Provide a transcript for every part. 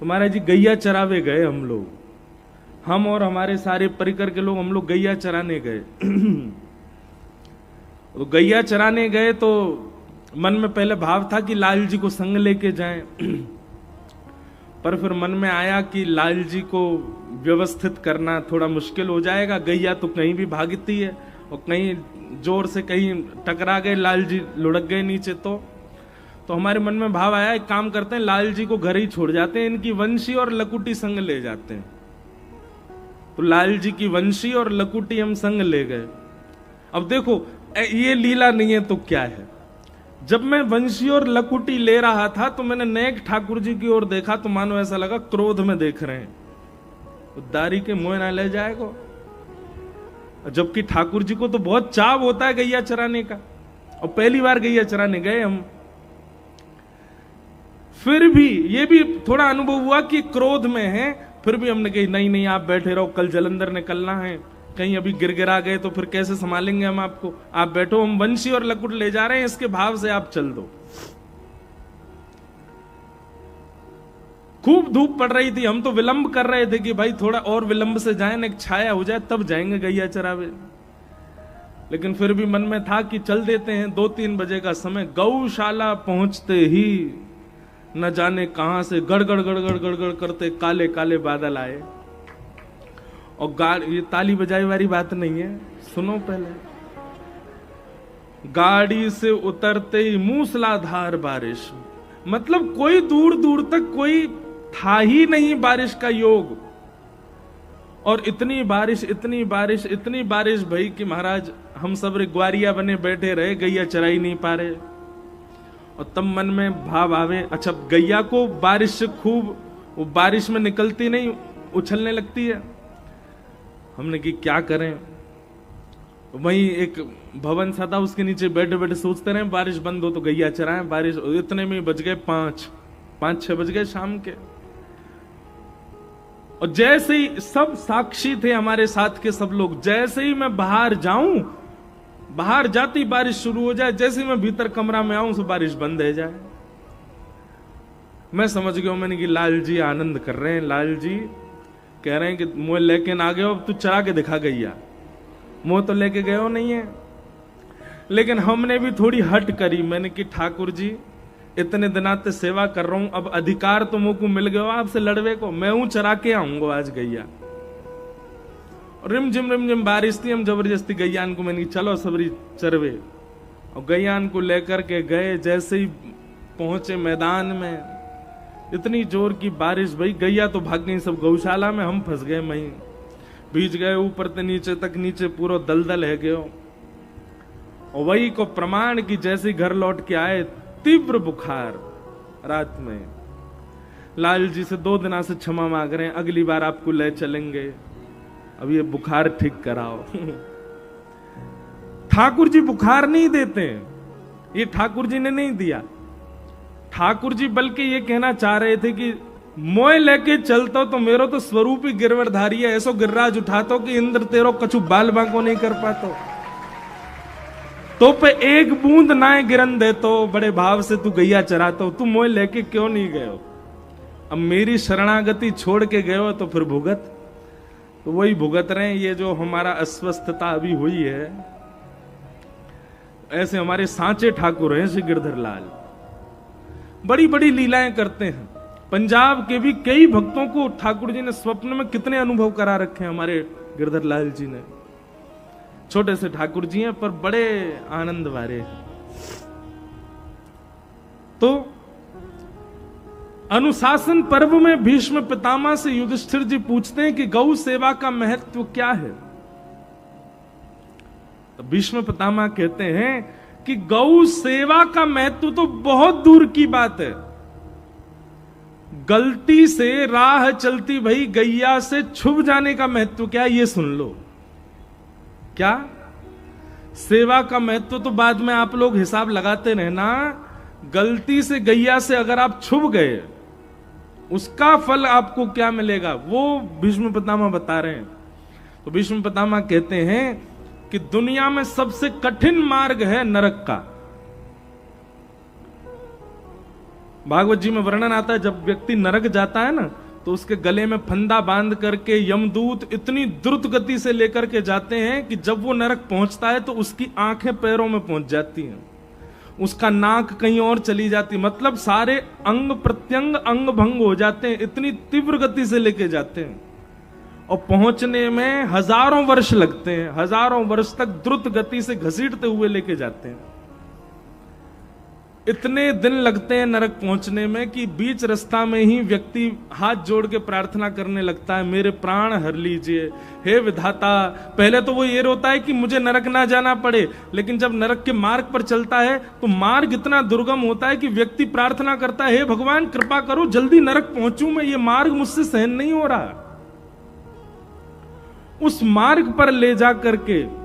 तो महाराज जी गैया चरावे गए हम लोग, हम और हमारे सारे परिकर के लोग, हम लोग गैया चराने गए। तो गैया चराने गए तो मन में पहले भाव था कि लाल जी को संग लेके जाएं, पर फिर मन में आया कि लाल जी को व्यवस्थित करना थोड़ा मुश्किल हो जाएगा। गैया तो कहीं भी भागती है और कहीं जोर से कहीं टकरा गए, लाल जी लुढ़क गए नीचे। तो हमारे मन में भाव आया, एक काम करते हैं, लाल जी को घर ही छोड़ जाते हैं, इनकी वंशी और लकुटी संग ले जाते हैं। तो लाल जी की वंशी और लकुटी हम संग ले गए। अब देखो ये लीला नहीं है तो क्या है। जब मैं वंशी और लकुटी ले रहा था तो मैंने नेक ठाकुर जी की ओर देखा तो मानो ऐसा लगा क्रोध में देख रहे हैं, दारी के मुंह ना ले जाएगा। जबकि ठाकुर जी को तो बहुत चाव होता है गैया चराने का, और पहली बार गैया चराने गए हम। फिर भी ये भी थोड़ा अनुभव हुआ कि क्रोध में है, फिर भी हमने कही नहीं नहीं आप बैठे रहो, कल जलंधर निकलना है, कहीं अभी गिरगिरा गए तो फिर कैसे संभालेंगे हम आपको, आप बैठो, हम वंशी और लकुट ले जा रहे हैं, इसके भाव से आप चल दो। खूब धूप पड़ रही थी, हम तो विलंब कर रहे थे कि भाई थोड़ा और विलंब से जाएं, एक छाया हो जाए तब जाएंगे गैया चरावे। लेकिन फिर भी मन में था कि चल देते हैं। 2-3 बजे का समय, गौशाला पहुंचते ही न जाने कहां से गड़गड़ गड़गड़ गड़गड़ करते काले काले बादल आए। और ये ताली बजाई वाली बात नहीं है, सुनो पहले। गाड़ी से उतरते ही मूसलाधार बारिश, मतलब कोई दूर दूर तक कोई था ही नहीं बारिश का योग। और इतनी बारिश इतनी बारिश इतनी बारिश भाई कि महाराज हम सब ग्वारिया बने बैठे रहे, गैया चराई नहीं पा रहे। और तब मन में भाव आवे, अच्छा गैया को बारिश से खूब, वो बारिश में निकलती नहीं, उछलने लगती है। हमने कि क्या करें। वहीं एक भवन सा था, उसके नीचे बैठे बैठे सोचते रहे बारिश बंद हो तो गैया चराएं। बारिश इतने में बज गए 5-6 बज गए शाम के। और जैसे ही सब साक्षी थे हमारे साथ के सब लोग, जैसे ही मैं बाहर जाऊं, बाहर जाती बारिश शुरू हो जाए, जैसे ही मैं भीतर कमरा में आऊं तो बारिश बंद हो जाए। मैं समझ गया, मैंने कि लाल जी आनंद कर रहे हैं, लाल जी कह रहे हैं कि मुझे लेके ना गए, अब तू चरा के दिखा गैया। मुझे तो लेके गए हो नहीं है। लेकिन हमने भी थोड़ी हट करी। मैंने कि ठाकुर जी इतने दिनाते सेवा कर रहा हूं, अब अधिकार तो मुझको मिल गया आपसे लड़वे को, मैं हूं चरा के आऊंगा आज गैया। रिमझिम बारिश थी, हम जबरदस्ती गैयान को, मैंने चलो सबरी चरवे, और गैयान को लेकर के गए। जैसे ही पहुंचे मैदान में, इतनी जोर की बारिश भाई, गैया तो भाग गई सब गौशाला में, हम फंस गए वहीं, भीज गए ऊपर से नीचे तक, नीचे पूरा दलदल है गयो। और वही को प्रमाण की जैसे घर लौट के आए, तीव्र बुखार रात में। लाल जी से 2 दिना से क्षमा मांग रहे हैं, अगली बार आपको ले चलेंगे, अब ये बुखार ठीक कराओ। ठाकुर जी बुखार नहीं देते, ये ठाकुर जी ने नहीं दिया। ठाकुर जी बल्कि ये कहना चाह रहे थे कि मोय लेके चलता तो मेरो तो स्वरूप ही गिरवरधारी है, ऐसो गिर्राज उठातो कि इंद्र तेरो कछु बाल बांको नहीं कर पातो, तो पे एक बूंद नाए गिरन दे, तो बड़े भाव से तू गैया चराता हो, तू मोय लेके क्यों नहीं गए हो? अब मेरी शरणागति छोड़ के गए हो तो फिर भुगत। तो वही भुगत रहे हैं। ये जो हमारा अस्वस्थता अभी हुई है, ऐसे हमारे सांचे ठाकुर हैं श्री गिरधर लाल, बड़ी बड़ी लीलाएं करते हैं। पंजाब के भी कई भक्तों को ठाकुर जी ने स्वप्न में कितने अनुभव करा रखे हैं हमारे गिरधर लाल जी ने। छोटे से ठाकुर जी हैं पर बड़े आनंद वाले हैं। तो अनुशासन पर्व में भीष्म पितामह से युधिष्ठिर जी पूछते हैं कि गौ सेवा का महत्व क्या है। तो भीष्म पितामह कहते हैं कि गौ सेवा का महत्व तो बहुत दूर की बात है। गलती से राह चलती भई गैया से छुप जाने का महत्व क्या है, ये सुन लो। क्या सेवा का महत्व तो बाद में आप लोग हिसाब लगाते रहना। गलती से गैया से अगर आप छुप गए, उसका फल आपको क्या मिलेगा, वो भीष्म पितामह बता रहे हैं। तो भीष्म पितामह कहते हैं कि दुनिया में सबसे कठिन मार्ग है नरक का। भागवत जी में वर्णन आता है, जब व्यक्ति नरक जाता है ना, तो उसके गले में फंदा बांध करके यमदूत इतनी द्रुत गति से लेकर के जाते हैं कि जब वो नरक पहुंचता है तो उसकी आंखें पैरों में पहुंच जाती हैं, उसका नाक कहीं और चली जाती, मतलब सारे अंग प्रत्यंग अंग भंग हो जाते हैं, इतनी तीव्र गति से लेके जाते हैं। और पहुंचने में हजारों वर्ष लगते हैं, हजारों वर्ष तक द्रुत गति से घसीटते हुए लेके जाते हैं। इतने दिन लगते हैं नरक पहुंचने में कि बीच रास्ता में ही व्यक्ति हाथ जोड़ के प्रार्थना करने लगता है, मेरे प्राण हर लीजिए, हे विधाता। पहले तो वो ये रोता है कि मुझे नरक ना जाना पड़े, लेकिन जब नरक के मार्ग पर चलता है तो मार्ग इतना दुर्गम होता है कि व्यक्ति प्रार्थना करता है, हे भगवान कृपा करो जल्दी नरक पहुंचूं मैं, ये मार्ग मुझसे सहन नहीं हो रहा। उस मार्ग पर ले जा करके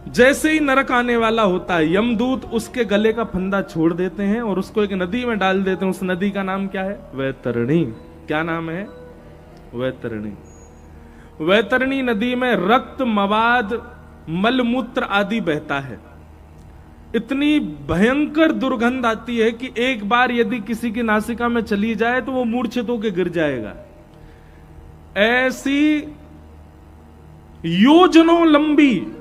जैसे ही नरक आने वाला होता है, यमदूत उसके गले का फंदा छोड़ देते हैं और उसको एक नदी में डाल देते हैं। उस नदी का नाम क्या है? वैतरणी। क्या नाम है? वैतरणी। वैतरणी नदी में रक्त, मवाद, मलमूत्र आदि बहता है। इतनी भयंकर दुर्गंध आती है कि एक बार यदि किसी की नासिका में चली जाए तो वो मूर्छित होकर गिर जाएगा। ऐसी योजनों लंबी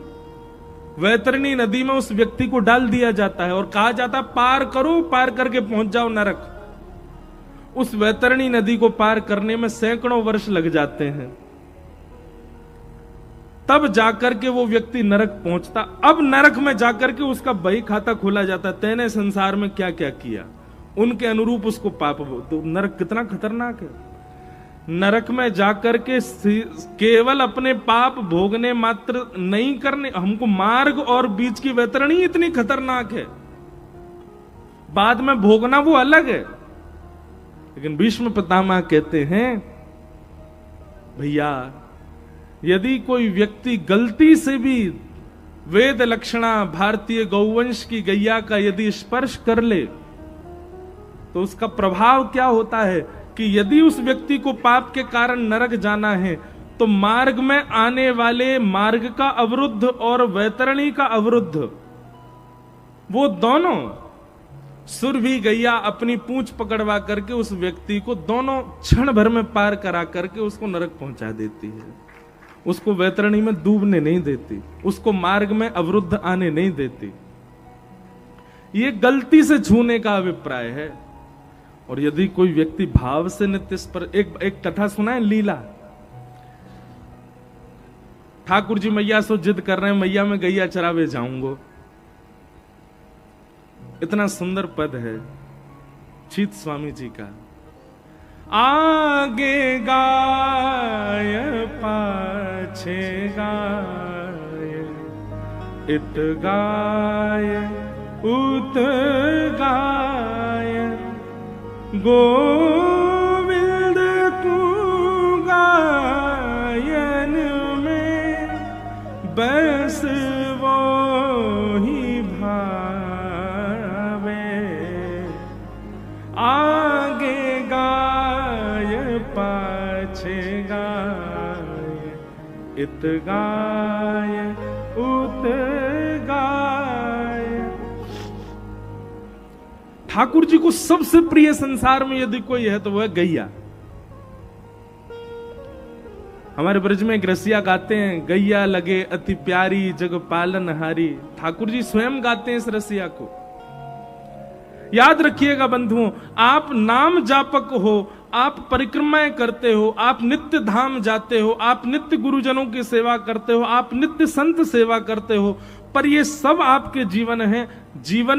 वैतरणी नदी में उस व्यक्ति को डाल दिया जाता है और कहा जाता है पार करो, पार करके पहुंच जाओ नरक। उस वैतरणी नदी को पार करने में सैकड़ों वर्ष लग जाते हैं, तब जाकर के वो व्यक्ति नरक पहुंचता। अब नरक में जाकर के उसका बही खाता खोला जाता, तैने संसार में क्या क्या किया, उनके अनुरूप उसको पाप। तो नरक कितना खतरनाक है। नरक में जाकर के केवल अपने पाप भोगने मात्र नहीं करने, हमको मार्ग और बीच की वैतरणी इतनी खतरनाक है, बाद में भोगना वो अलग है। लेकिन भीष्म पितामह कहते हैं, भैया यदि कोई व्यक्ति गलती से भी वेद लक्षणा भारतीय गौवंश की गैया का यदि स्पर्श कर ले तो उसका प्रभाव क्या होता है कि यदि उस व्यक्ति को पाप के कारण नरक जाना है तो मार्ग में आने वाले मार्ग का अवरुद्ध और वैतरणी का अवरुद्ध, वो दोनों सुरभि गैया अपनी पूंछ पकड़वा करके उस व्यक्ति को दोनों क्षण भर में पार करा करके उसको नरक पहुंचा देती है। उसको वैतरणी में डूबने नहीं देती, उसको मार्ग में अवरुद्ध आने नहीं देती। ये गलती से छूने का अभिप्राय है। और यदि कोई व्यक्ति भाव से नित्य इस पर एक कथा सुना है, लीला। ठाकुर जी मैया सो जिद कर रहे हैं, मैया मैं गैया चरावे जाऊंगा। इतना सुंदर पद है चीत स्वामी जी का, आगे गाय पाछे गाय, इत गाय उत गाय, गोविंद तू गायन में बस वो ही भावे, आगे गाय पाछे गाय, इत गाय उत गाय। ठाकुर जी को सबसे प्रिय संसार में यदि कोई है तो वह है गैया। हमारे ब्रज में एक रसिया गाते हैं, गैया लगे अति प्यारी जग पालनहारी। ठाकुर जी स्वयं गाते हैं इस रसिया को। याद रखिएगा बंधुओं, आप नाम जापक हो, आप परिक्रमाएं करते हो, आप नित्य धाम जाते हो, आप नित्य गुरुजनों की सेवा करते हो, आप नित्य संत सेवा करते हो, पर ये सब आपके जीवन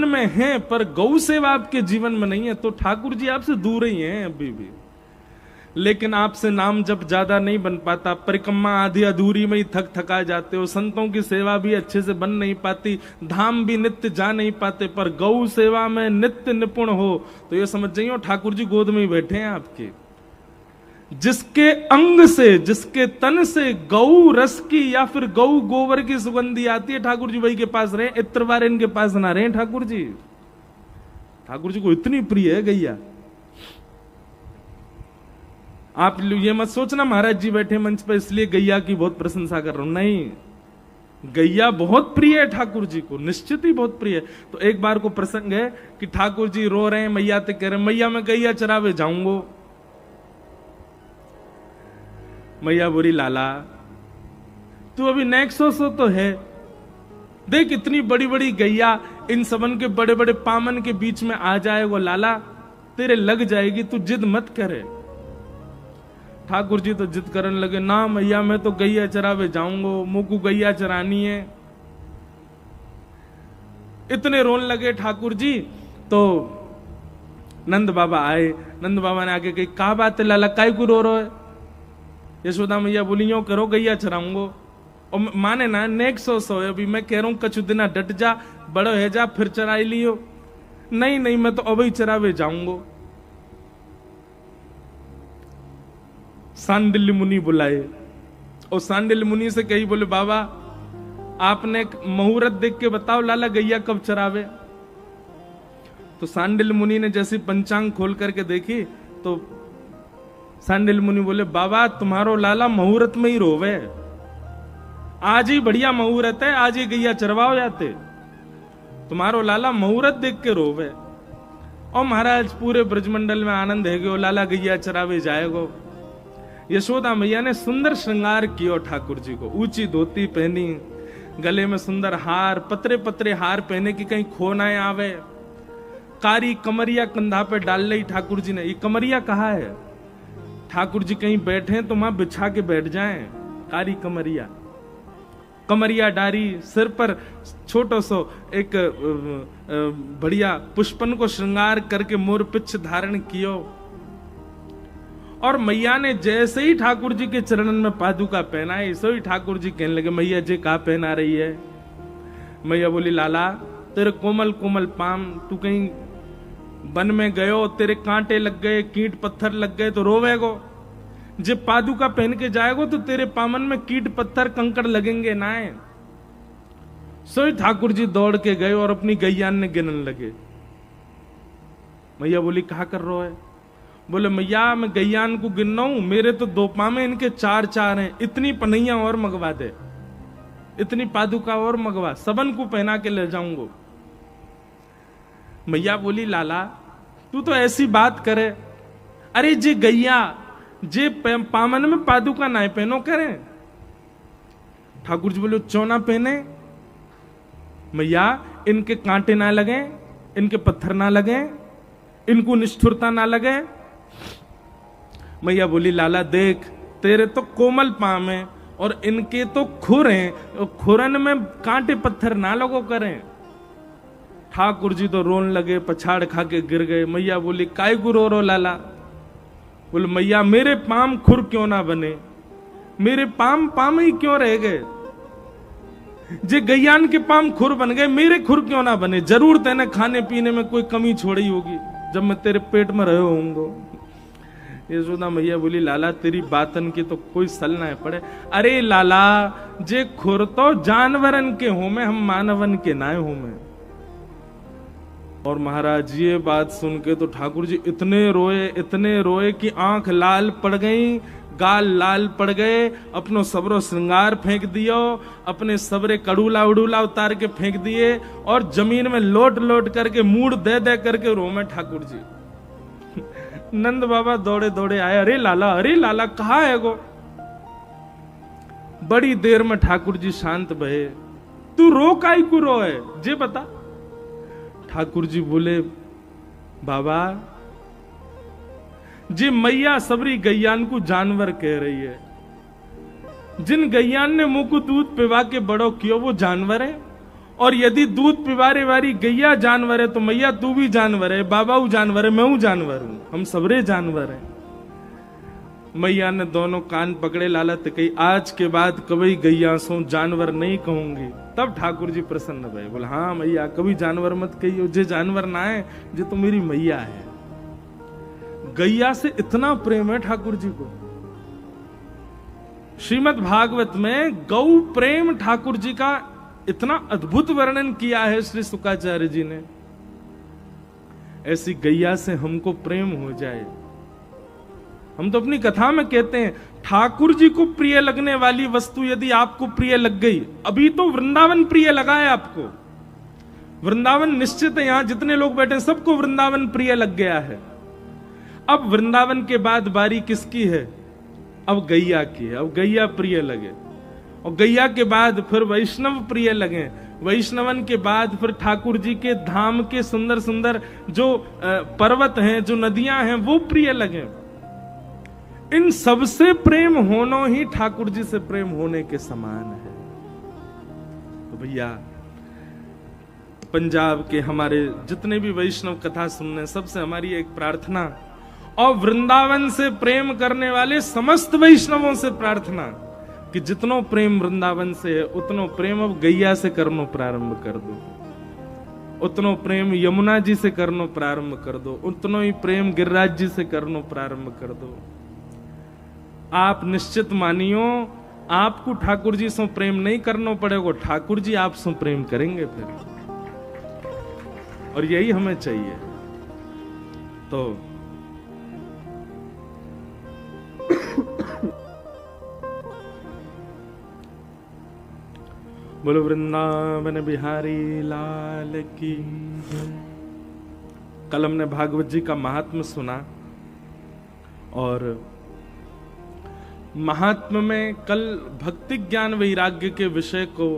में हैं, पर गौ सेवा आपके जीवन में नहीं है। तो ठाकुर जी आपसे दूर ही हैं अभी भी। लेकिन आपसे नाम जब ज्यादा नहीं बन पाता, परिक्रमा आधी अधूरी में ही थका जाते हो, संतों की सेवा भी अच्छे से बन नहीं पाती, धाम भी नित्य जा नहीं पाते, पर गौ सेवा में नित्य निपुण हो तो ये समझ जाइए ठाकुर जी गोद में ही बैठे हैं आपके। जिसके अंग से, जिसके तन से गौ रस की या फिर गौ गोबर की सुगंधी आती है, ठाकुर जी वही के पास रहे, इत्र बार इनके पास ना रहे ठाकुर जी। ठाकुर जी को इतनी प्रिय है गैया। आप ये मत सोचना महाराज जी बैठे मंच पर इसलिए गैया की बहुत प्रशंसा कर रहा हूं, नहीं। गैया बहुत प्रिय है ठाकुर जी को, निश्चित ही बहुत प्रिय है। तो एक बार को प्रसंग है कि ठाकुर जी रो रहे हैं, मैया ते कह रहे मैया मैं गैया चरावे जाऊंगो। मैया बोली लाला तू अभी नेक्सो सो तो है, देख इतनी बड़ी बड़ी गैया इन सबन के बड़े बड़े पामन के बीच में आ जाएगा लाला, तेरे लग जाएगी, तू जिद मत करे। ठाकुर जी तो जिद करने लगे, ना मैया मैं तो गैया चरावे जाऊंगा, मुझको गैया चरानी है। इतने रोने लगे ठाकुर जी। तो नंद बाबा आए, नंद बाबा ने आके कही क्या बात है लाला, काय को रो है? यशोदा मैया बोली यूं करो गैया चराऊंगो। और माने ना नेक सो अभी मैं कह रहा हूं कछु दिना डट जा, बड़ो है जा, फिर चराई लियो। नहीं नहीं मैं तो अभी चरावे जाऊंगो। सांडिल्य मुनि बुलाए और सांडिल्य मुनि से कही, बोले बाबा आपने मुहूर्त देख के बताओ लाला गैया कब चरावे। तो सांडिल्य मुनि ने जैसे पंचांग खोल करके देखी तो सांडिल्य मुनि बोले, बाबा तुम्हारो लाला मुहूर्त में ही रोवे, आज ही बढ़िया मुहूर्त है, आज ही गैया चरवाओ जाते, तुम्हारो लाला मुहूर्त देख के रोवे। और महाराज पूरे ब्रजमंडल में आनंद है गयो, लाला गैया चरावे जाएगो। यशोदा मैया ने सुंदर श्रृंगार किया ठाकुर जी को, ऊंची धोती पहनी, गले में सुंदर हार, पतरे पतरे हार पहने कि कहीं खो ना आवे। कारी कमरिया कंधा पे डाल ली ठाकुर जी ने। ये कमरिया कहाँ है? ठाकुर जी कहीं बैठे तो वहां बिछा के बैठ जाएं। कारी कमरिया, कमरिया डारी, सिर पर छोटो सो एक बढ़िया पुष्पन को श्रृंगार करके मोर पिछ धारण कियो। और मैया ने जैसे ही ठाकुर जी के चरणन में पादुका पहनाई, सो ही ठाकुर जी कहने लगे, मैया जी कहा पहना रही है? मैया बोली, लाला तेरे कोमल कोमल पाम, तू कहीं वन में गयो, तेरे कांटे लग गए, कीट पत्थर लग गए तो रोवेगो। जब पादुका पहन के जाएगो तो तेरे पामन में कीट पत्थर कंकड़ लगेंगे ना। सो ही ठाकुर जी दौड़ के गए और अपनी गैयान ने गिनन लगे। मैया बोली, कहा कर रहे है? बोले, मैया मैं गैयान को गिन रहा हूं, मेरे तो 2 पामे, इनके 4 हैं, इतनी पनैया और मंगवा दे, इतनी पादुका और मंगवा, सबन को पहना के ले जाऊंगा। मैया बोली, लाला तू तो ऐसी बात करे, अरे जे गैया जे पामन में पादुका ना पहनो करें। ठाकुर जी बोले, चौना पहने मैया, इनके कांटे ना लगे, इनके पत्थर ना लगे, इनको निष्ठुरता ना लगे। मैया बोली, लाला देख तेरे तो कोमल पाम है और इनके तो खुर हैं, खुरन में कांटे पत्थर ना लगो करें। ठाकुर जी तो रोन लगे, पछाड़ खा के गिर गए। मैया बोली, काय को रो लाला? बोले, मैया मेरे पाम खुर क्यों ना बने, मेरे पाम पाम ही क्यों रह गए? जे गैयान के पाम खुर बन गए, मेरे खुर क्यों ना बने? जरूर तेने खाने पीने में कोई कमी छोड़ी होगी जब मैं तेरे पेट में रहे होऊंगा। यशोदा मैया बोली, लाला तेरी बातन की तो कोई सल ना पड़े। अरे लाला जे खुर तो जानवरन के हो में, हम मानवन के ना हो में। और महाराज ये बात सुन के तो ठाकुर जी इतने रोए कि आंख लाल पड़ गई, गाल लाल पड़ गए, अपनो सबरो श्रृंगार फेंक दियो, अपने सबरे कड़ूला उड़ूला उतार के फेंक दिए और जमीन में लोट लोट करके मूड दे दे करके रोमे ठाकुर जी। नंद बाबा दौड़े दौड़े आए, अरे लाला कहाँ है गो? बड़ी देर में ठाकुर जी शांत भये। तू रो काई को रो है जे बता? ठाकुर जी बोले, बाबा जी मैया सबरी गैयान को जानवर कह रही है, जिन गैयान ने मुंह को दूध पिवा के बड़ो कियो वो जानवर है, और यदि दूध पिवारे वाली गैया जानवर है तो मैया तू भी जानवर है, बाबा वो जानवर है, मैं हूं जानवर हूं, हम सबरे जानवर हैं। मैया ने दोनों कान पकड़े, लालत कही, आज के बाद कभी गैया सो जानवर नहीं कहूंगी। तब ठाकुर जी प्रसन्न भये, बोले, हाँ मैया कभी जानवर मत कहियो, जे जानवर ना है जो तो मेरी मैया है। गैया से इतना प्रेम है ठाकुर जी को। श्रीमद् भागवत में गौ प्रेम ठाकुर जी का इतना अद्भुत वर्णन किया है श्री शुकाचार्य जी ने। ऐसी गैया से हमको प्रेम हो जाए। हम तो अपनी कथा में कहते हैं ठाकुर जी को प्रिय लगने वाली वस्तु यदि आपको प्रिय लग गई, अभी तो वृंदावन प्रिय लगा है आपको, वृंदावन निश्चित है, यहां जितने लोग बैठे हैं सबको वृंदावन प्रिय लग गया है। अब वृंदावन के बाद बारी किसकी है? अब गैया की है। अब गैया प्रिय लगे, और गैया के बाद फिर वैष्णव प्रिय लगे, वैष्णवन के बाद फिर ठाकुर जी के धाम के सुंदर सुंदर जो पर्वत हैं, जो नदियां हैं, वो प्रिय लगे। इन सबसे प्रेम होना ही ठाकुर जी से प्रेम होने के समान है। तो भैया पंजाब के हमारे जितने भी वैष्णव कथा सुनने, सबसे हमारी एक प्रार्थना, और वृंदावन से प्रेम करने वाले समस्त वैष्णवों से प्रार्थना कि जितनो प्रेम वृंदावन से है उतनो प्रेम अब गैया से करनो प्रारंभ कर दो, उतनो प्रेम यमुना जी से करनो प्रारंभ कर दो, उतनो ही प्रेम गिरिराज जी से करनो प्रारंभ कर दो। आप निश्चित मानियो, आपको ठाकुर जी से प्रेम नहीं करना पड़ेगा, ठाकुर जी आपसे प्रेम करेंगे फिर, और यही हमें चाहिए। तो बोलो वृंदावन बिहारी लाल की। कल हमने भागवत जी का महात्म्य सुना, और महात्म्य में कल भक्ति ज्ञान वैराग्य के विषय को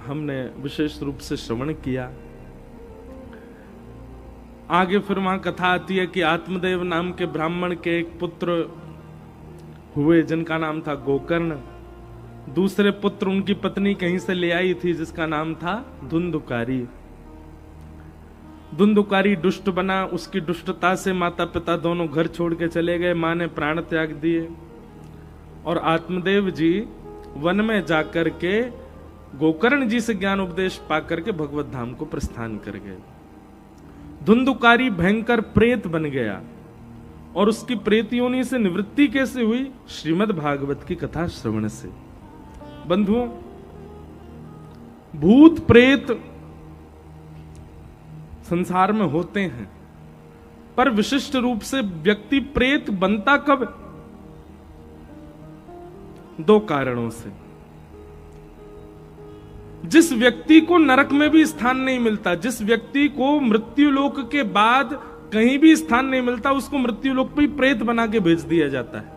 हमने विशेष रूप से श्रवण किया। आगे फिर वहां कथा आती है कि आत्मदेव नाम के ब्राह्मण के एक पुत्र हुए जिनका नाम था गोकर्ण। दूसरे पुत्र उनकी पत्नी कहीं से ले आई थी जिसका नाम था धुंधुकारी। धुंधुकारी दुष्ट बना, उसकी दुष्टता से माता पिता दोनों घर छोड़ के चले गए, मां ने प्राण त्याग दिए, और आत्मदेव जी वन में जाकर के गोकर्ण जी से ज्ञान उपदेश पाकर के भगवत धाम को प्रस्थान कर गए। धुंधुकारी भयंकर प्रेत बन गया, और उसकी प्रेत योनि से निवृत्ति कैसे हुई? श्रीमद् भागवत की कथा श्रवण से। बंधुओं, भूत प्रेत संसार में होते हैं, पर विशिष्ट रूप से व्यक्ति प्रेत बनता कब? दो कारणों से। जिस व्यक्ति को नरक में भी स्थान नहीं मिलता, जिस व्यक्ति को मृत्यु लोक के बाद कहीं भी स्थान नहीं मिलता, उसको मृत्यु लोक पे प्रेत बना के भेज दिया जाता है,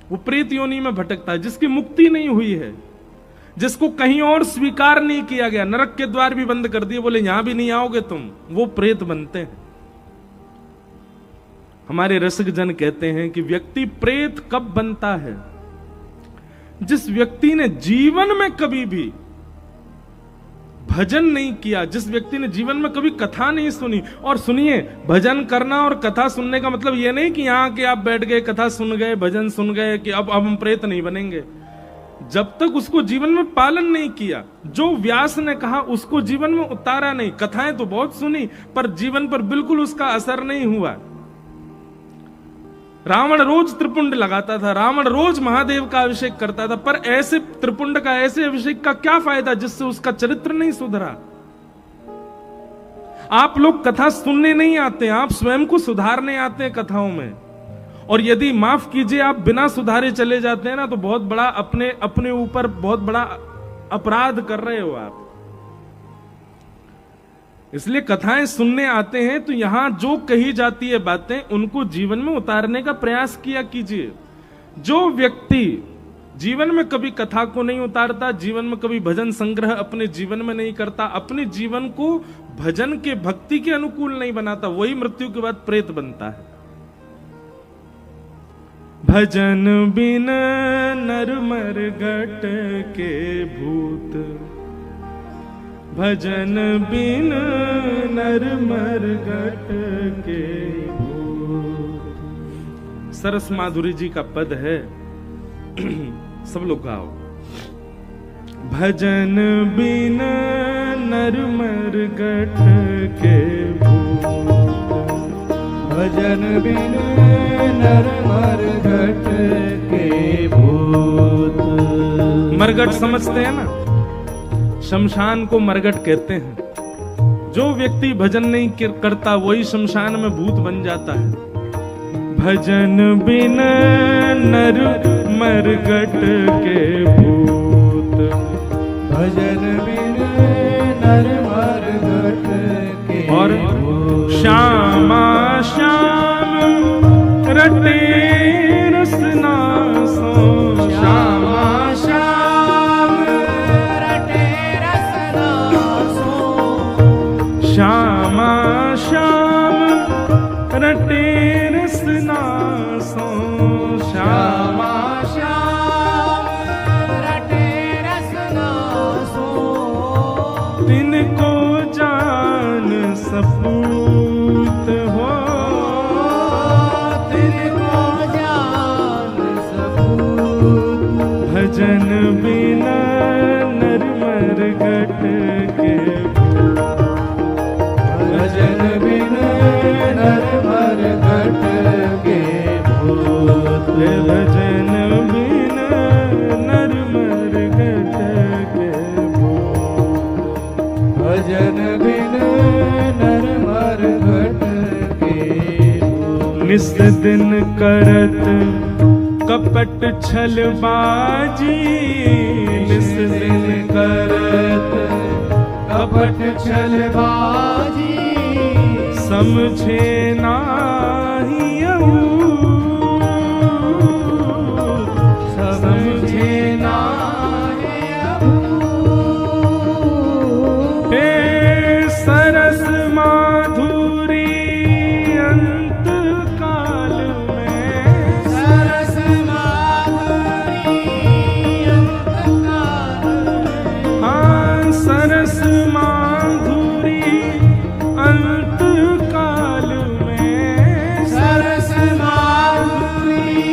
वो प्रेत योनि में भटकता है। जिसकी मुक्ति नहीं हुई है, जिसको कहीं और स्वीकार नहीं किया गया, नरक के द्वार भी बंद कर दिए, बोले यहां भी नहीं आओगे तुम, वो प्रेत बनते हैं। हमारे रसिक जन कहते हैं कि व्यक्ति प्रेत कब बनता है? जिस व्यक्ति ने जीवन में कभी भी भजन नहीं किया, जिस व्यक्ति ने जीवन में कभी कथा नहीं सुनी। और सुनिए, भजन करना और कथा सुनने का मतलब यह नहीं कि यहां के आप बैठ गए, कथा सुन गए, भजन सुन गए कि अब हम प्रेत नहीं बनेंगे। जब तक उसको जीवन में पालन नहीं किया, जो व्यास ने कहा उसको जीवन में उतारा नहीं, कथाएं तो बहुत सुनी पर जीवन पर बिल्कुल उसका असर नहीं हुआ। रावण रोज त्रिपुंड लगाता था, रावण रोज महादेव का अभिषेक करता था, पर ऐसे त्रिपुंड का, ऐसे अभिषेक का क्या फायदा जिससे उसका चरित्र नहीं सुधरा। आप लोग कथा सुनने नहीं आते, आप स्वयं को सुधारने आते हैं कथाओं में, और यदि माफ कीजिए आप बिना सुधारे चले जाते हैं ना, तो बहुत बड़ा अपने ऊपर बहुत बड़ा अपराध कर रहे हो आप। इसलिए कथाएं सुनने आते हैं तो यहां जो कही जाती है बातें, उनको जीवन में उतारने का प्रयास किया कीजिए। जो व्यक्ति जीवन में कभी कथा को नहीं उतारता, जीवन में कभी भजन संग्रह अपने जीवन में नहीं करता, अपने जीवन को भजन के, भक्ति के अनुकूल नहीं बनाता, वही मृत्यु के बाद प्रेत बनता है। भजन बिन नर मर गट के भूत, भजन बिन नर मर गट के भूत। सरस माधुरी जी का पद है, सब लोग गाओ। भजन बिन नर मर गट के भूत, भजन बिन नर मर गट के भूत। मरगट समझते हैं ना, शमशान को मरगट कहते हैं। जो व्यक्ति भजन नहीं करता वही शमशान में भूत बन जाता है। भजन बिन नर मरगट के भूत, भजन बिन नर मरगट के और श्यामा श्याम रटे रसना सो, श्यामा श्याम रटे रसना सो, श्यामा श्याम रटे रसना सो, श्यामा श्याम रटे रसना सो, तिनको जान सपूत हो, तिनको जान सपूत, भजन बिना नर मरगट के, भजन बिन नर मरगट के भूत, भजन बिना नर मरगट के भूत, भजन बिन नर मरगट के भूत। निस दिन करत कपट छलबाजी, निस दिन करत कपट छलबाजी, समझे नाही समझे नाहि हे सरस माधुरी अंत काल में, सरस माधुरी अंतकाल में, हाँ सरस माधुरी अंत काल में, सरस माधुरी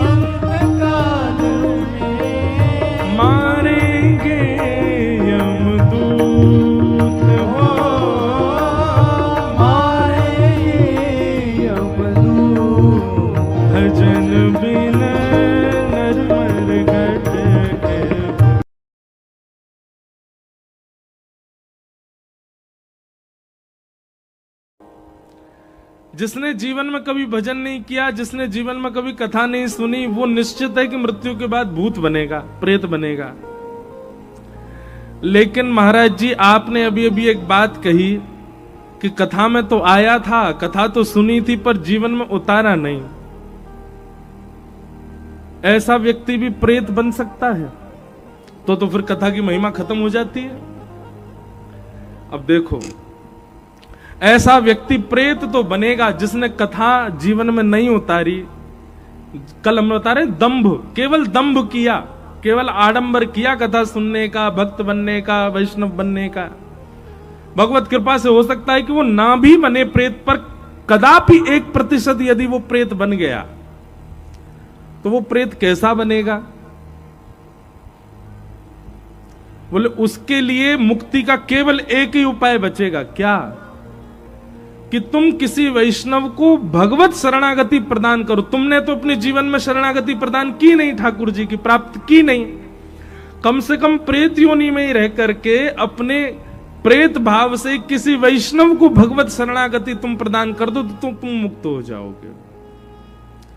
अंतकाल में, मारेंगे यमदूत हो, मारे यमदूत, भजन बिना नर मरगट के। जिसने जीवन में कभी भजन नहीं किया, जिसने जीवन में कभी कथा नहीं सुनी, वो निश्चित है कि मृत्यु के बाद भूत बनेगा, प्रेत बनेगा। लेकिन महाराज जी, आपने अभी अभी एक बात कही कि कथा में तो आया था, कथा तो सुनी थी, पर जीवन में उतारा नहीं। ऐसा व्यक्ति भी प्रेत बन सकता है? तो फिर कथा की महिमा खत्म हो जाती है। अब देखो, ऐसा व्यक्ति प्रेत तो बनेगा जिसने कथा जीवन में नहीं उतारी। कल हम बता रहे दंभ, केवल दंभ किया, केवल आडंबर किया कथा सुनने का, भक्त बनने का, वैष्णव बनने का। भगवत कृपा से हो सकता है कि वो ना भी बने प्रेत, पर कदापि 1% यदि वो प्रेत बन गया तो वो प्रेत कैसा बनेगा? बोले उसके लिए मुक्ति का केवल एक ही उपाय बचेगा। क्या? कि तुम किसी वैष्णव को भगवत शरणागति प्रदान करो। तुमने तो अपने जीवन में शरणागति प्रदान की नहीं, ठाकुर जी की प्राप्त की नहीं। कम से कम प्रेत योनि में ही रह करके अपने प्रेत भाव से किसी वैष्णव को भगवत शरणागति तुम प्रदान कर दो तो तुम मुक्त हो जाओगे।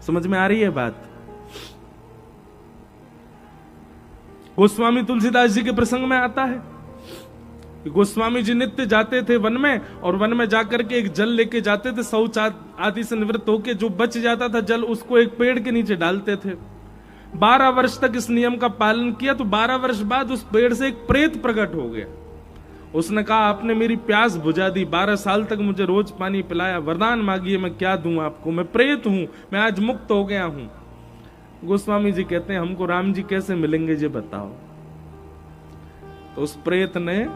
समझ में आ रही है बात? गोस्वामी तुलसीदास जी के प्रसंग में आता है, गोस्वामी जी नित्य जाते थे वन में, और वन में जाकर के एक जल लेके जाते थे, शौच आदि से निवृत्त होके जो बच जाता था जल, उसको एक पेड़ के नीचे डालते थे। 12 वर्ष तक इस नियम का पालन किया, तो 12 वर्ष बाद उस पेड़ से एक प्रेत प्रकट हो गया। उसने कहा, आपने मेरी प्यास बुझा दी, 12 साल तक मुझे रोज पानी पिलाया, वरदान मांगिए, मैं क्या दूं आपको, मैं प्रेत हूं, मैं आज मुक्त हो गया हूं। गोस्वामी जी कहते हैं, हमको राम जी कैसे मिलेंगे ये बताओ। तो उस प्रेत ने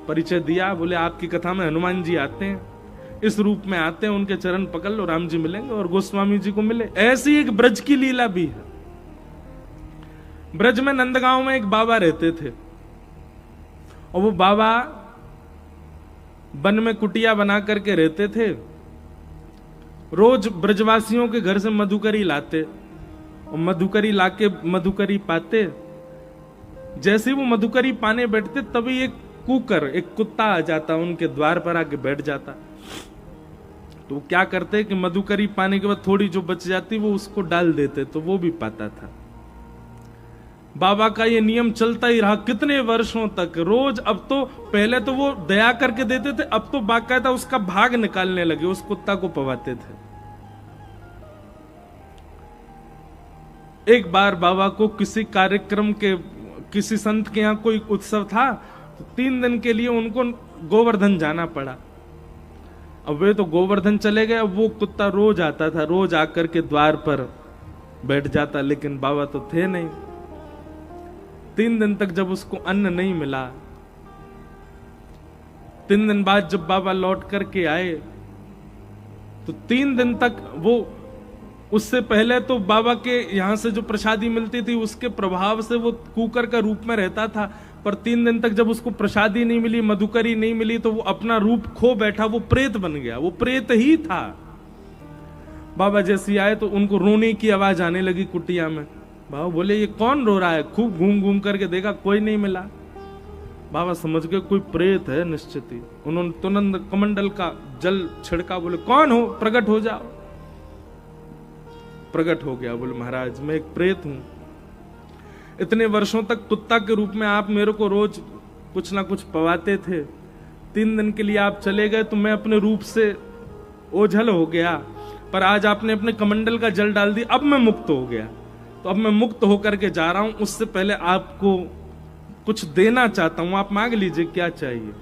परिचय दिया, बोले आपकी कथा में हनुमान जी आते हैं, इस रूप में आते हैं, उनके चरण पकड़ लो, राम जी मिलेंगे। और गोस्वामी जी को मिले। ऐसी एक ब्रज की लीला भी है। ब्रज में नंदगांव में एक बाबा रहते थे, और वो बाबा वन में कुटिया बना करके रहते थे। रोज ब्रजवासियों के घर से मधुकरी लाते, और मधुकरी लाके मधुकरी पाते। जैसे वो मधुकरी पाने बैठते, तभी एक कुकर, एक कुत्ता आ जाता, उनके द्वार पर आके बैठ जाता। तो वो क्या करते कि मधुकरी पाने के बाद थोड़ी जो बच जाती वो उसको डाल देते, तो वो भी पाता था। बाबा का ये नियम चलता ही रहा कितने वर्षों तक रोज। अब तो पहले तो वो दया करके देते थे, अब तो बाकायदा उसका भाग निकालने लगे, उस कुत्ता को पवाते थे। एक बार बाबा को किसी कार्यक्रम के, किसी संत के यहाँ कोई उत्सव था, तो 3 दिन के लिए उनको गोवर्धन जाना पड़ा। अब वे तो गोवर्धन चले गए, अब वो कुत्ता रोज आता था, रोज आकर के द्वार पर बैठ जाता, लेकिन बाबा तो थे नहीं। 3 दिन तक जब उसको अन्न नहीं मिला, 3 दिन बाद जब बाबा लौट करके आए, तो 3 दिन तक वो, उससे पहले तो बाबा के यहां से जो प्रसादी मिलती थी उसके प्रभाव से वो कुकर का रूप में रहता था, पर 3 दिन तक जब उसको प्रसादी नहीं मिली, मधुकरी नहीं मिली, तो वो अपना रूप खो बैठा, वो प्रेत बन गया, वो प्रेत ही था। बाबा जैसे आए तो उनको रोने की आवाज आने लगी कुटिया में। बाबा बोले ये कौन रो रहा है? खूब घूम घूम करके देखा, कोई नहीं मिला। बाबा समझ गए कोई प्रेत है निश्चित ही। उन्होंने तुरंत कमंडल का जल छिड़का, बोले कौन हो, प्रकट हो जाओ। प्रकट हो गया, बोले महाराज मैं एक प्रेत हूं, इतने वर्षों तक कुत्ता के रूप में आप मेरे को रोज कुछ ना कुछ पवाते थे, 3 दिन के लिए आप चले गए तो मैं अपने रूप से ओझल हो गया, पर आज आपने अपने कमंडल का जल डाल दिया, अब मैं मुक्त हो गया। तो अब मैं मुक्त होकर के जा रहा हूं, उससे पहले आपको कुछ देना चाहता हूं, आप मांग लीजिए क्या चाहिए।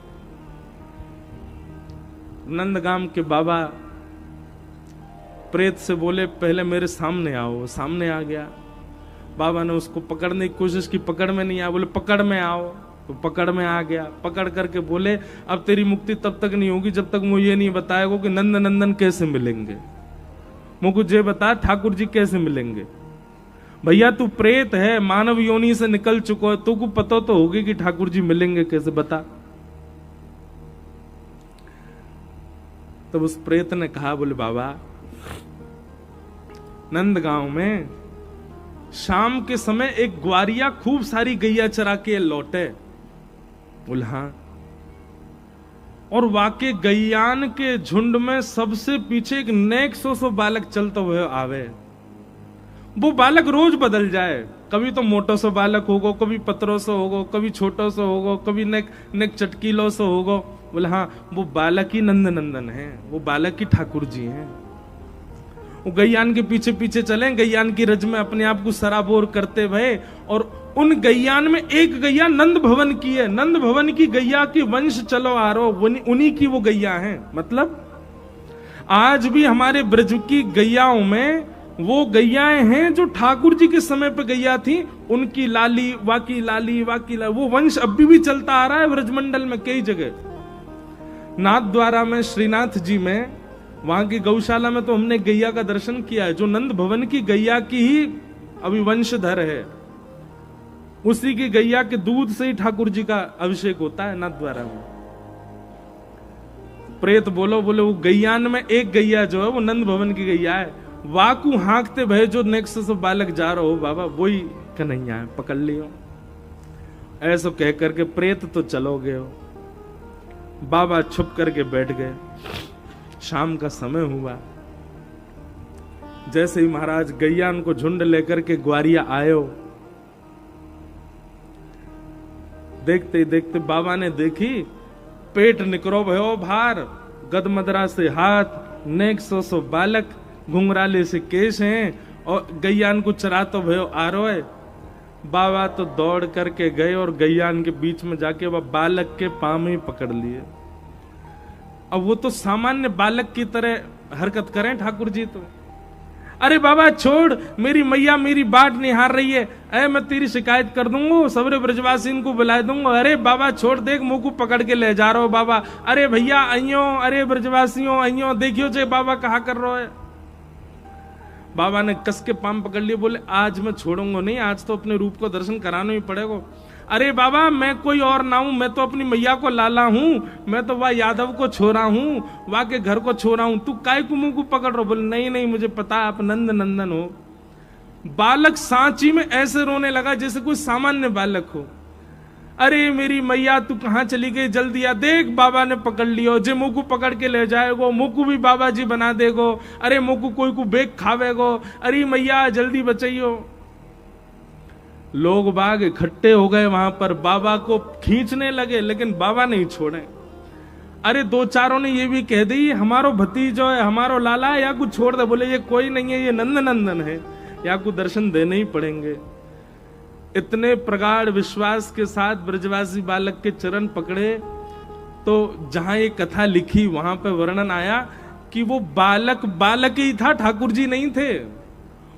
नंदगाम के बाबा प्रेत से बोले पहले मेरे सामने आओ। सामने आ गया। बाबा ने उसको पकड़ने की कोशिश की, पकड़ में नहीं आया, बोले पकड़ में आओ, तो पकड़ में आ गया। पकड़ करके बोले अब तेरी मुक्ति तब तक नहीं होगी जब तक मुझे ये नहीं बताएगा कि नंद नंदन कैसे मिलेंगे। मुझे ये बता ठाकुर जी कैसे मिलेंगे। भैया तू प्रेत है, मानव योनि से निकल चुका है, तुमको पता तो होगी कि ठाकुर जी मिलेंगे कैसे, बता। तब उस प्रेत ने कहा, बोले बाबा नंदगांव में शाम के समय एक ग्वारिया खूब सारी गैया चरा के लौटे। बोले हाँ। और वाके गैयान के झुंड में सबसे पीछे एक नेक सो बालक चलते हुए आवे। वो बालक रोज बदल जाए, कभी तो मोटो सो बालक होगो, कभी पतरो सो होगो, कभी छोटो सो होगो, कभी नेक चटकीलो सो होगो। बोले हाँ वो बालक ही नंद नंदन है, वो बालक ही ठाकुर जी हैं। वो गैयान के पीछे पीछे चले, गैयान की रज में अपने आप को सराबोर करते भये, और उन गैयान में एक गैया नंद भवन की है। नंद भवन की गैया की वंश चलो आ रो, उन्हीं की वो गैया हैं। मतलब आज भी हमारे ब्रज की गैयाओं में वो गैयाएं हैं जो ठाकुर जी के समय पे गैया थी, उनकी लाली वाकी लाली वाकी लाली, वो वंश अभी भी चलता आ रहा है ब्रजमंडल में कई जगह। नाथ द्वारा में, श्रीनाथ जी में, वहां की गौशाला में तो हमने गैया का दर्शन किया है, जो नंद भवन की गैया की ही अभी वंशधर है। उसी की गैया के दूध से ही ठाकुर जी का अभिषेक होता है नाथ द्वारा में। प्रेत बोले वो गैयान में एक गैया जो है वो नंद भवन की गैया है। वाकू हाँकते भय जो नेक्स्ट से बालक जा रहा हो बाबा वही कन्हैया है, पकड़ लियो। ऐसा कह करके प्रेत तो चलो गए हो। बाबा छुप करके बैठ गए। शाम का समय हुआ। जैसे ही महाराज गैयान को झुंड लेकर के ग्वारिया आयो, देखते ही देखते बाबा ने देखी पेट निकरो भयो भार, गदमदरा से हाथ, नेक सो बालक, घुंघराले से केश हैं, और गैयान को चरातो भयो आरोए। बाबा तो दौड़ करके गए और गैयान के बीच में जाके वह बालक के पांव ही पकड़ लिए। अब वो तो सामान्य बालक की तरह हरकत करें ठाकुर जी तो, अरे बाबा छोड़, मेरी मैया मेरी बाट निहार रही है, अरे मैं तेरी शिकायत कर दूंगा, सबरे ब्रजवासी को बुला दूंगा। अरे बाबा छोड़, देख मुंह को पकड़ के ले जा रहा हो बाबा, अरे भैया अइयो, अरे ब्रजवासियों अइयो, देखियो जे बाबा कहा कर रहा है। बाबा ने कस के पाम पकड़ लिए, बोले आज मैं छोड़ूंगा नहीं, आज तो अपने रूप को दर्शन कराना ही पड़ेगा। अरे बाबा मैं कोई और ना हूं, मैं तो अपनी मैया को लाला हूं, मैं तो वह यादव को छोरा हूं, वह के घर को छोरा हूं, तू काय को मुंह को पकड़ रहा? बोले नहीं नहीं मुझे पता आप नंद नंदन हो। बालक सांची में ऐसे रोने लगा जैसे कोई सामान्य बालक हो। अरे मेरी मैया तू कहाँ चली गई, जल्दी आ, देख बाबा ने पकड़ लियो, जे मुकु पकड़ के ले जाएगो, मुकु भी बाबा जी बना देगो, अरे मुकु कोई को बेग खावेगो, अरे मैया जल्दी बचाइयो। लोग बाग इकट्ठे हो गए वहां पर, बाबा को खींचने लगे, लेकिन बाबा नहीं छोड़े। अरे दो चारों ने ये भी कह दी हमारो भतीजो है, हमारो लाला है, या कुछ छोड़ दे। बोले ये कोई नहीं है, ये नंद नंदन है, या को दर्शन देने ही पड़ेंगे। इतने प्रगाढ़ विश्वास के साथ ब्रजवासी बालक के चरण पकड़े, तो जहां ये कथा लिखी वहां पे वर्णन आया कि वो बालक बालक ही था, ठाकुर जी नहीं थे,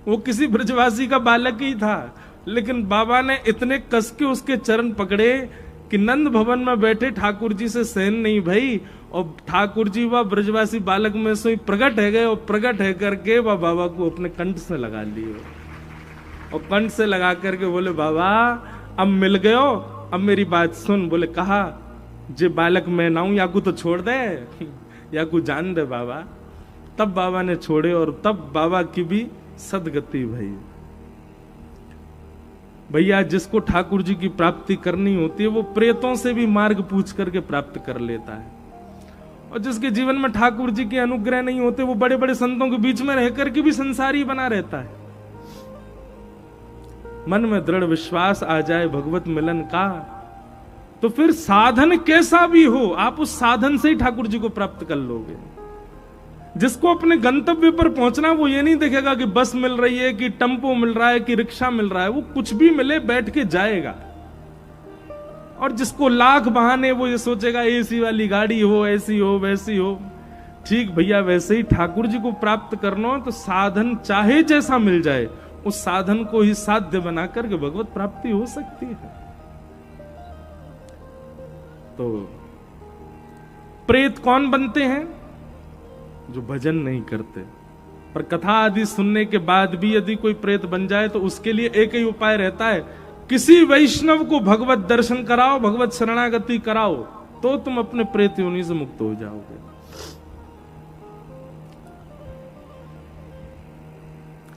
वो किसी ब्रजवासी का बालक ही था। लेकिन बाबा ने इतने कस के उसके चरण पकड़े कि नंद भवन में बैठे ठाकुर जी से सहन नहीं भई, और ठाकुर जी वह ब्रजवासी बालक में से प्रकट है गए, और प्रकट है करके वह बाबा को अपने कंठ से लगा लिए, और कंठ से लगा करके बोले बाबा अब मिल गयो, अब मेरी बात सुन। बोले कहा जे बालक मैं ना हूं, या को तो छोड़ दे, या को जान दे बाबा। तब बाबा ने छोड़े, और तब बाबा की भी सदगति भई। भैया जिसको ठाकुर जी की प्राप्ति करनी होती है वो प्रेतों से भी मार्ग पूछ करके प्राप्त कर लेता है, और जिसके जीवन में ठाकुर जी के अनुग्रह नहीं होते वो बड़े बड़े संतों के बीच में रहकर के भी संसारी बना रहता है। मन में दृढ़ विश्वास आ जाए भगवत मिलन का, तो फिर साधन कैसा भी हो आप उस साधन से ही ठाकुर जी को प्राप्त कर लोगे। जिसको अपने गंतव्य पर पहुंचना, वो ये नहीं देखेगा कि बस मिल रही है, कि टेम्पो मिल रहा है, कि रिक्शा मिल रहा है, वो कुछ भी मिले बैठ के जाएगा। और जिसको लाख बहाने, वो ये सोचेगा एसी वाली गाड़ी हो, ऐसी हो वैसी हो। ठीक भैया वैसे ही ठाकुर जी को प्राप्त करना हो तो साधन चाहे जैसा मिल जाए, उस साधन को ही साध्य बना करके भगवत प्राप्ति हो सकती है। तो प्रेत कौन बनते हैं? जो भजन नहीं करते। पर कथा आदि सुनने के बाद भी यदि कोई प्रेत बन जाए तो उसके लिए एक ही उपाय रहता है, किसी वैष्णव को भगवत दर्शन कराओ, भगवत शरणागति कराओ, तो तुम अपने प्रेत योनि से मुक्त हो जाओगे।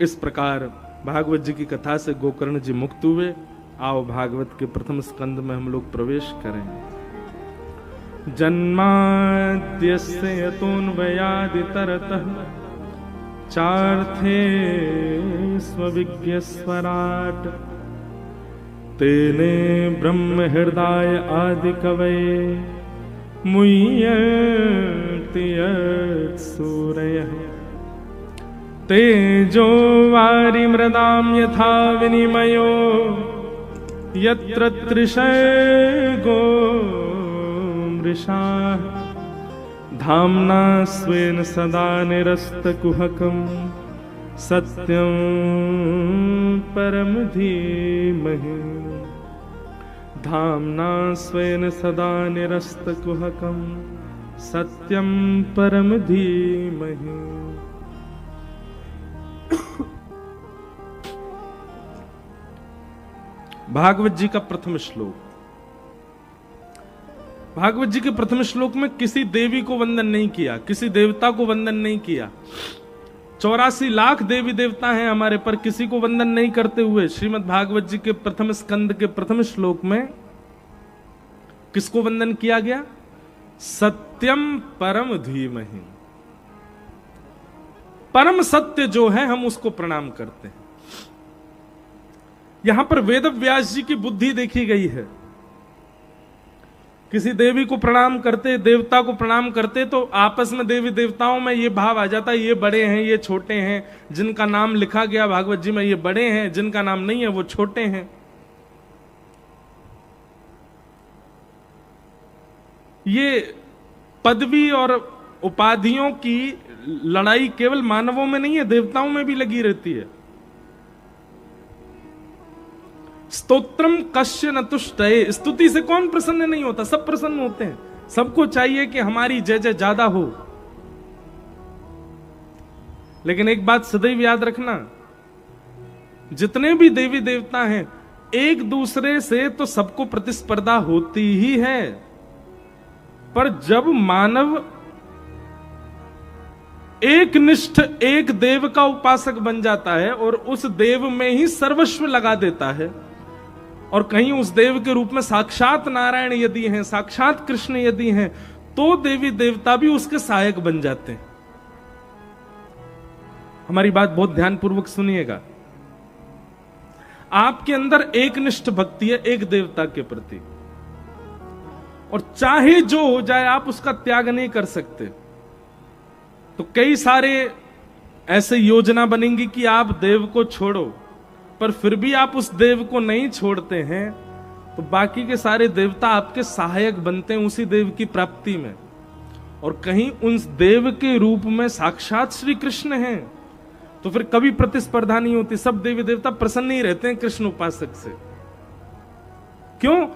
इस प्रकार भागवत जी की कथा से गोकर्ण जी मुक्त हुए। आओ भागवत के प्रथम स्कंद में हम लोग प्रवेश करें। जन्माद्यस्य यतोऽन्वयादितरतः चार्थे स्वविज्ञस्वराट् तेने ब्रह्म हृदय आदि कवये मुह्यन्ति यत्सूरयः तेजो वारि मृदां यथा विनिमयो यत्र त्रिशर्गो मृषाः धाम्ना स्वेन सदा निरस्तकुहकं सत्यं परम धीमहि धाम्ना स्वेन सदा निरस्तकुहकं सत्यं परम धीमहि। भागवत जी का प्रथम श्लोक। भागवत जी के प्रथम श्लोक में किसी देवी को वंदन नहीं किया, किसी देवता को वंदन नहीं किया। 84 लाख देवी देवता हैं हमारे, पर किसी को वंदन नहीं करते हुए श्रीमद् भागवत जी के प्रथम स्कंद के प्रथम श्लोक में किसको वंदन किया गया? सत्यम परम धीमहि। परम सत्य जो है हम उसको प्रणाम करते हैं। यहां पर वेद व्यास जी की बुद्धि देखी गई है। किसी देवी को प्रणाम करते, देवता को प्रणाम करते, तो आपस में देवी देवताओं में ये भाव आ जाता है, ये बड़े हैं, ये छोटे हैं। जिनका नाम लिखा गया भागवत जी में ये बड़े हैं, जिनका नाम नहीं है वो छोटे हैं। ये पदवी और उपाधियों की लड़ाई केवल मानवों में नहीं है, देवताओं में भी लगी रहती है। स्तोत्रम कश्य न तुष्टये, स्तुति से कौन प्रसन्न नहीं होता? सब प्रसन्न होते हैं। सबको चाहिए कि हमारी जय जय ज्यादा हो। लेकिन एक बात सदैव याद रखना, जितने भी देवी देवता हैं एक दूसरे से तो सबको प्रतिस्पर्धा होती ही है, पर जब मानव एक निष्ठ एक देव का उपासक बन जाता है और उस देव में ही सर्वस्व लगा देता है और कहीं उस देव के रूप में साक्षात नारायण यदि हैं, साक्षात कृष्ण यदि हैं, तो देवी देवता भी उसके सहायक बन जाते हैं। हमारी बात बहुत ध्यानपूर्वक सुनिएगा। आपके अंदर एकनिष्ठ भक्ति है एक देवता के प्रति, और चाहे जो हो जाए आप उसका त्याग नहीं कर सकते। तो कई सारे ऐसे योजना बनेंगी कि आप देव को छोड़ो, पर फिर भी आप उस देव को नहीं छोड़ते हैं, तो बाकी के सारे देवता आपके सहायक बनते हैं उसी देव की प्राप्ति में। और कहीं उस देव के रूप में साक्षात श्री कृष्ण हैं, तो फिर कभी प्रतिस्पर्धा नहीं होती। सब देवी देवता प्रसन्न ही रहते हैं कृष्ण उपासक से। क्यों?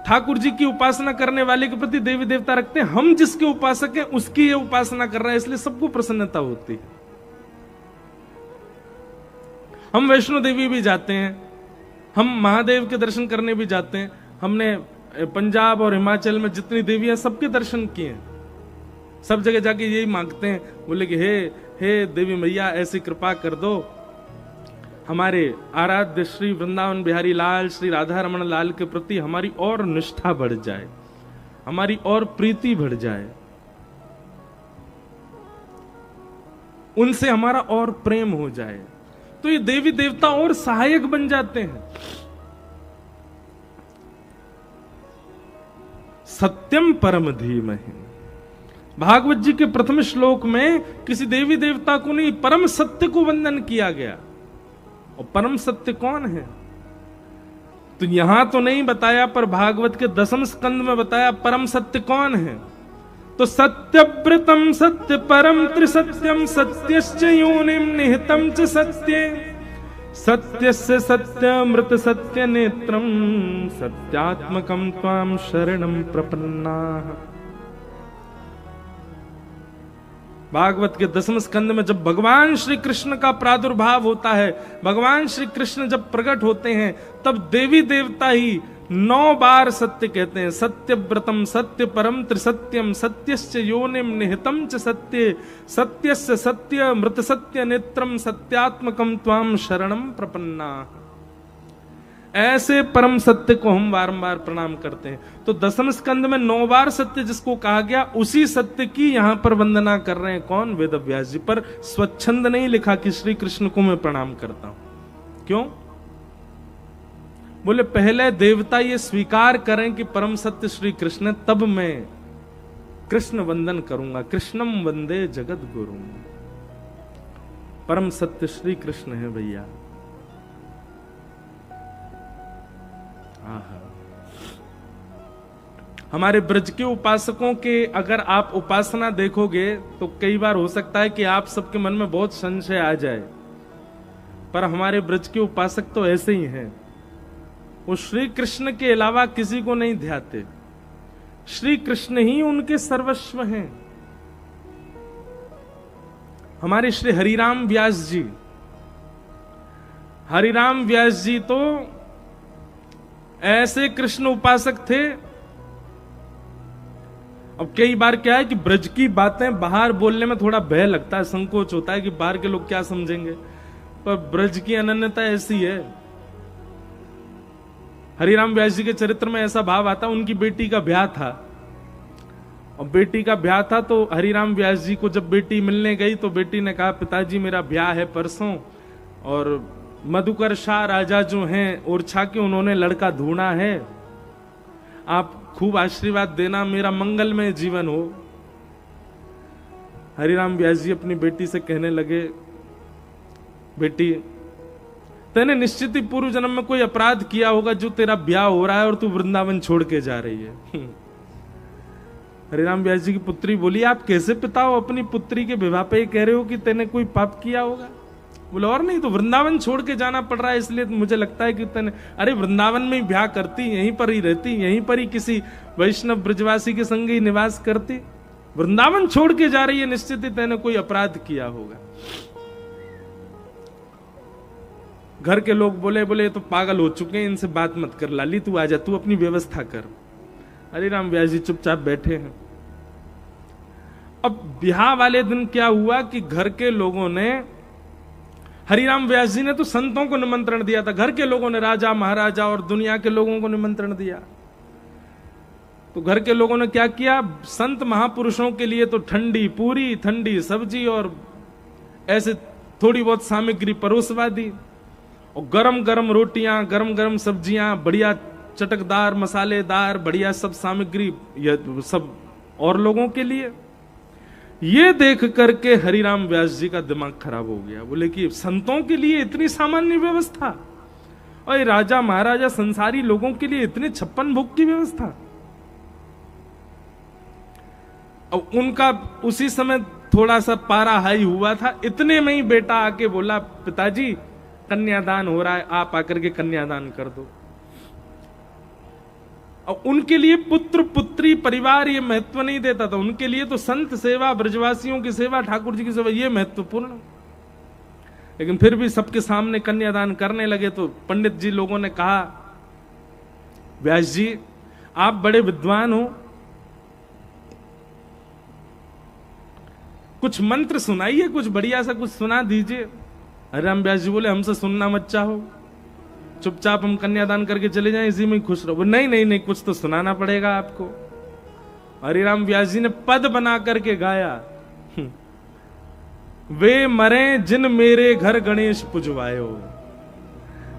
ठाकुर जी की उपासना करने वाले के प्रति देवी देवता रखते हैं, हम जिसके उपासक हैं उसकी ये उपासना कर रहा है, इसलिए सबको प्रसन्नता होती है। हम वैष्णो देवी भी जाते हैं, हम महादेव के दर्शन करने भी जाते हैं। हमने पंजाब और हिमाचल में जितनी देवियां सबके दर्शन किए हैं। सब जगह जाके यही मांगते हैं, बोले कि हे देवी मैया ऐसी कृपा कर दो, हमारे आराध्य श्री वृंदावन बिहारी लाल, श्री राधा रमन लाल के प्रति हमारी और निष्ठा बढ़ जाए, हमारी और प्रीति बढ़ जाए, उनसे हमारा और प्रेम हो जाए। तो ये देवी देवता और सहायक बन जाते हैं। सत्यम परम धीमहि, भागवत जी के प्रथम श्लोक में किसी देवी देवता को नहीं, परम सत्य को वंदन किया गया। और परम सत्य कौन है? तो यहां तो नहीं बताया, पर भागवत के 10वें स्कंद में बताया परम सत्य कौन है। तो सत्यव्रतम सत्य परम त्रिसत्यम सत्यश्च योनिम निहितम च सत्ये सत्यस्य सत्यमृत सत्य नेत्रम सत्यात्मकम त्वाम शरणम प्रपन्नाः। भागवत के 10वें स्कंद में जब भगवान श्री कृष्ण का प्रादुर्भाव होता है, भगवान श्री कृष्ण जब प्रकट होते हैं, तब देवी देवता ही 9 बार सत्य कहते हैं। सत्यव्रतम सत्य परम त्रिसत्यम सत्यश्च योनिम निहितम च सत्ये सत्यस्य सत्य मृत सत्य नेत्रम सत्यात्मकम त्वाम शरणम प्रपन्नाः। ऐसे परम सत्य को हम बारंबार प्रणाम करते हैं। तो 10वें स्कंद में 9 बार सत्य जिसको कहा गया, उसी सत्य की यहां पर वंदना कर रहे हैं। कौन? वेद व्यास जी। पर स्वच्छंद नहीं लिखा कि श्री कृष्ण को मैं प्रणाम करता हूं। क्यों? बोले पहले देवता ये स्वीकार करें कि परम सत्य श्री कृष्ण, तब मैं कृष्ण वंदन करूंगा। कृष्णम वंदे जगत गुरु। परम सत्य श्री कृष्ण है भैया। हमारे ब्रज के उपासकों के अगर आप उपासना देखोगे तो कई बार हो सकता है कि आप सबके मन में बहुत संशय आ जाए, पर हमारे ब्रज के उपासक तो ऐसे ही हैं। वो श्री कृष्ण के अलावा किसी को नहीं ध्याते, श्री कृष्ण ही उनके सर्वस्व हैं। हमारे श्री हरिराम व्यास जी, हरिराम व्यास जी तो ऐसे कृष्ण उपासक थे। अब कई बार क्या है कि ब्रज की बातें बाहर बोलने में थोड़ा भय लगता है, संकोच होता है कि बाहर के लोग क्या समझेंगे, पर ब्रज की अनन्यता ऐसी है। हरिराम व्यास जी के चरित्र में ऐसा भाव आता, उनकी बेटी का ब्याह था, और बेटी का ब्याह था तो हरिराम व्यास जी को जब बेटी मिलने गई तो बेटी ने कहा, पिताजी मेरा ब्याह है परसों, और मधुकर शाह राजा जो हैं ओरछा के, उन्होंने लड़का ढूंढा है, आप खूब आशीर्वाद देना, मेरा मंगलमय जीवन हो। हरिराम व्यास जी अपनी बेटी से कहने लगे, बेटी तूने निश्चित ही पूर्व जन्म में कोई अपराध किया होगा जो तेरा ब्याह हो रहा है और तू वृंदावन छोड़ के जा रही है। हरिराम व्यास जी की पुत्री बोली, आप कैसे पिता हो, अपनी पुत्री के विवाह पे कह रहे हो कि तेने कोई पाप किया होगा? बोले और नहीं तो वृंदावन छोड़ के जाना पड़ रहा है, इसलिए मुझे लगता है कि तेने, अरे वृंदावन में ही ब्याह करती, यहीं पर ही रहती, यहीं पर ही किसी वैष्णव ब्रजवासी के संग ही निवास करती, वृंदावन छोड़ के जा रही है, निश्चित ही तेने कोई अपराध किया होगा। घर के लोग बोले तो पागल हो चुके हैं, इनसे बात मत कर, लाली तू आ जा, तू अपनी व्यवस्था कर। हरिराम व्यास जी चुपचाप बैठे हैं। अब ब्याह वाले दिन क्या हुआ कि घर के लोगों ने हरिराम व्यास जी ने तो संतों को निमंत्रण दिया था, घर के लोगों ने, राजा महाराजा और दुनिया के लोगों को निमंत्रण दिया। तो घर के लोगों ने क्या किया, संत महापुरुषों के लिए तो ठंडी पूरी, ठंडी सब्जी और ऐसे थोड़ी बहुत सामग्री परोसवा दी, और गरम गरम रोटियां, गरम गरम सब्जियां, बढ़िया चटकदार मसालेदार बढ़िया सब सामग्री, यह सब और लोगों के लिए। ये देख करके हरिराम व्यास जी का दिमाग खराब हो गया। बोले कि संतों के लिए इतनी सामान्य व्यवस्था, और ये राजा महाराजा संसारी लोगों के लिए इतने 56 भोग की व्यवस्था। और उनका उसी समय थोड़ा सा पारा हाई हुआ था, इतने में ही बेटा आके बोला, पिताजी कन्यादान हो रहा है, आप आकर के कन्यादान कर दो। और उनके लिए पुत्र पुत्री परिवार ये महत्व नहीं देता था, उनके लिए तो संत सेवा, ब्रजवासियों की सेवा, ठाकुर जी की सेवा ये महत्वपूर्ण। लेकिन फिर भी सबके सामने कन्यादान करने लगे तो पंडित जी लोगों ने कहा, व्यास जी आप बड़े विद्वान हो, कुछ मंत्र सुनाइए, कुछ बढ़िया सा कुछ सुना दीजिए। हरिराम व्यास जी बोले, हमसे सुनना मत चाहो, चुपचाप हम कन्यादान करके चले जाएं, इसी में खुश रहो। नहीं नहीं नहीं, कुछ तो सुनाना पड़ेगा आपको। हरिराम व्यास जी ने पद बना करके गाया, वे मरे जिन मेरे घर गणेश पुजवायो,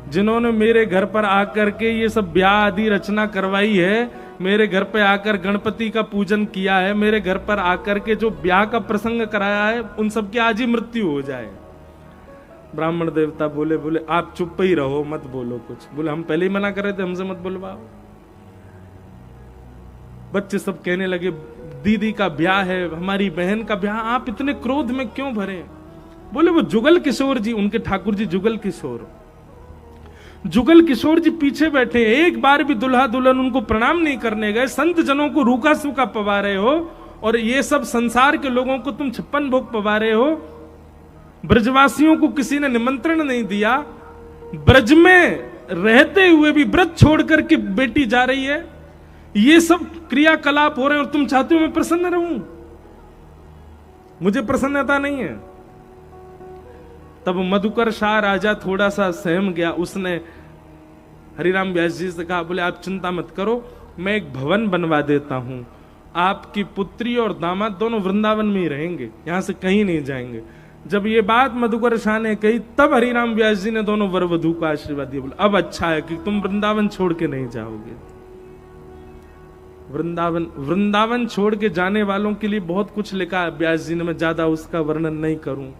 जिन्होंने मेरे घर पर आकर के ये सब ब्याह आदि रचना करवाई है, मेरे घर पे आकर गणपति का पूजन किया है, मेरे घर पर आकर के जो ब्याह का प्रसंग कराया है, उन सब की आज ही मृत्यु हो जाए। ब्राह्मण देवता बोले, बोले आप चुप ही रहो, मत बोलो कुछ। बोले हम पहले ही मना कर रहे थे, हमसे मत बुलवाओ। बच्चे सब कहने लगे, दीदी का ब्याह है, हमारी बहन का ब्याह, आप इतने क्रोध में क्यों भरे। बोले वो जुगल किशोर जी, उनके ठाकुर जी जुगल किशोर, जुगल किशोर जी पीछे बैठे, एक बार भी दुल्हा दुल्हन उनको प्रणाम नहीं करने गए, संत जनों को रूखा सूखा पवा रहे हो, और ये सब संसार के लोगों को तुम 56 भोग पवा रहे हो। ब्रजवासियों को किसी ने निमंत्रण नहीं दिया, ब्रज में रहते हुए भी व्रत छोड़ करके बेटी जा रही है, ये सब क्रियाकलाप हो रहे हैं, और तुम चाहते हो मैं प्रसन्न रहूं। मुझे प्रसन्नता नहीं है। तब मधुकर शाह राजा थोड़ा सा सहम गया, उसने हरिराम व्यास जी से कहा, बोले आप चिंता मत करो, मैं एक भवन बनवा देता हूं, आपकी पुत्री और दामाद दोनों वृंदावन में ही रहेंगे, यहां से कहीं नहीं जाएंगे। जब ये बात मधुकर शाह ने कही, तब हरिराम व्यास जी ने दोनों वर वधू को आशीर्वाद दिया। बोले अब अच्छा है कि तुम वृंदावन छोड़ के नहीं जाओगे। वृंदावन छोड़ के जाने वालों के लिए बहुत कुछ लिखा है व्यास जी ने, मैं ज्यादा उसका वर्णन नहीं करूं।